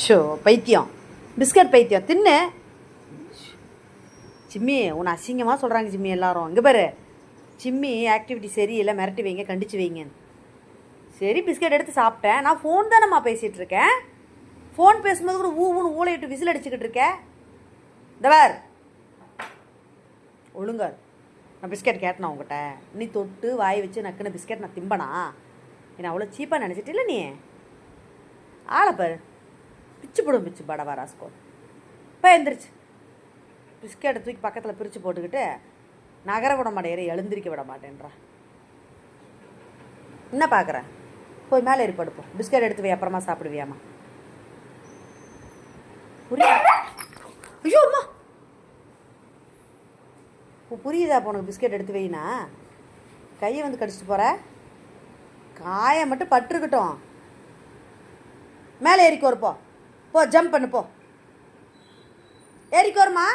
Show பைத்தியம், biscuit பைத்தியம் தின்னு. சிம்மி உன்னை அசிங்கமாக சொல்கிறாங்க சிம்மி எல்லாரும். இங்கே பாரு சிம்மி ஆக்டிவிட்டி சரியில்லை, மிரட்டி வைங்க, கண்டிச்சு வைங்கன்னு. சரி பிஸ்கட் எடுத்து சாப்பிட்டேன். நான் ஃபோன் தானேம்மா பேசிகிட்டு இருக்கேன். ஃபோன் பேசும்போது கூட ஊன்னு ஊழையிட்டு விசில் அடிச்சுக்கிட்டு இருக்கேன். தவர் ஒழுங்கார். நான் பிஸ்கட் கேட்டேனா உங்ககிட்ட? நீ தொட்டு வாய் வச்சு நக்குன பிஸ்கட் நான் திம்பனா? என்ன அவ்வளோ சீப்பாக நினச்சிட்டு இல்லை நீ? ஆளை பாரு, பிச்சு போடும் பிச்சு படவா ராஸ்கோ. இப்போ எழுந்திரிச்சு பிஸ்கெட்டை தூக்கி பக்கத்தில் பிரித்து போட்டுக்கிட்டு நகர விட மாட்டேன், எழுந்திரிக்க விட மாட்டேன்றா. என்ன பார்க்குற? போய் மேலே ஏறி படுப்போம். பிஸ்கட் எடுத்து வை, அப்புறமா சாப்பிடுவியாம்மா? புரியுது? ஐயோ அம்மா, புரியுதா இப்போ உனக்கு? பிஸ்கெட் எடுத்து வைனா கையை வந்து கடிச்சிட்டு போகிற. காயம் மட்டும் பட்டுருக்கட்டும். மேலே ஏறிக்கு வருப்போ. போ ஜம்ப் பண்ணு போ. ஏறிக்கு வருமா?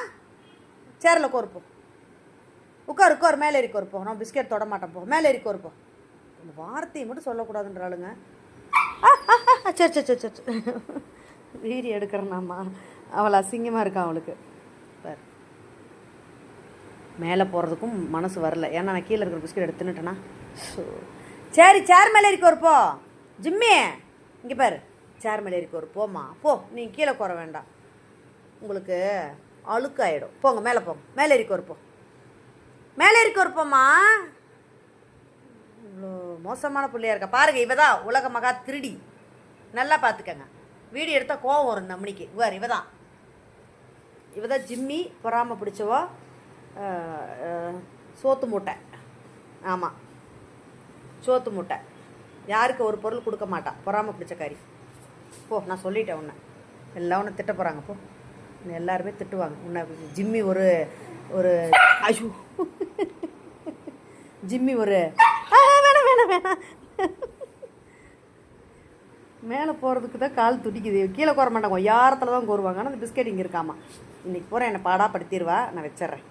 சேரில் கோருப்போ. உட்கார் உட்கார், மேலே ஏறிக்கு வருப்போ. நான் பிஸ்கெட் தொட மாட்டேன் போ. மேலே ஏறிக்கு வருப்போ. இந்த வார்த்தையை மட்டும் சொல்லக்கூடாதுன்றாளுங்க. சரி சரி சரி சரி, வீடியோ எடுக்கிறேன்னாம்மா. அவளை அசிங்கமாக இருக்கா அவளுக்கு. சார் மேலே போகிறதுக்கும் மனசு வரல, ஏன்னா நான் கீழே இருக்கிற பிஸ்கெட் எடுத்து தின்னுட்டேனா. சரி சேர் மேலே ஏறிக்கு வருப்போ. ஜிம்மி இங்கே பாரு, சேர் மேலே ஏறிக்கு வருப்போம்மா. போ, நீங்கள் கீழே குற வேண்டாம், உங்களுக்கு அழுக்காயிடும். போங்க மேலே போங்க, மேலே ஏறிக்கு வருப்போம். மேலே ஏறிக்கு வருப்போம்மா. இவ்வளோ மோசமான பிள்ளையா இருக்கா பாருங்க. இவ தான் உலக மகா திருடி. நல்லா பார்த்துக்கங்க. வீடியோ எடுத்தால் கோவம் வரும் இந்த மணிக்கு. வேறு இவ தான் ஜிம்மி, பொறாமல் பிடிச்சவோ, சோத்து மூட்டை. ஆமாம், சோத்து மூட்டை. யாருக்கு ஒரு பொருள் கொடுக்க மாட்டான், பொறாமல் பிடிச்ச காரி. போ, நான் சொல்லிட்டேன் உன்னை. எல்லாம் உன்னை திட்ட போகிறாங்க. போ, எல்லாருமே திட்டுவாங்க உன்னை. ஜிம்மி ஒரு ஒரு ஐயோ ஜிம்மி ஒரு வேணாம் வேணாம் வேணாம். மேலே போகிறதுக்கு தான் கால் துடிக்குது. கீழே கோர மாட்டாங்க, யாரத்தில் தான் கோருவாங்க. ஆனால் அந்த பிஸ்கெட் இங்கே இருக்காமா. இன்றைக்கி போகிறேன், என்னை பாடாப்படுத்திடுவா. நான் வச்சிட்றேன்.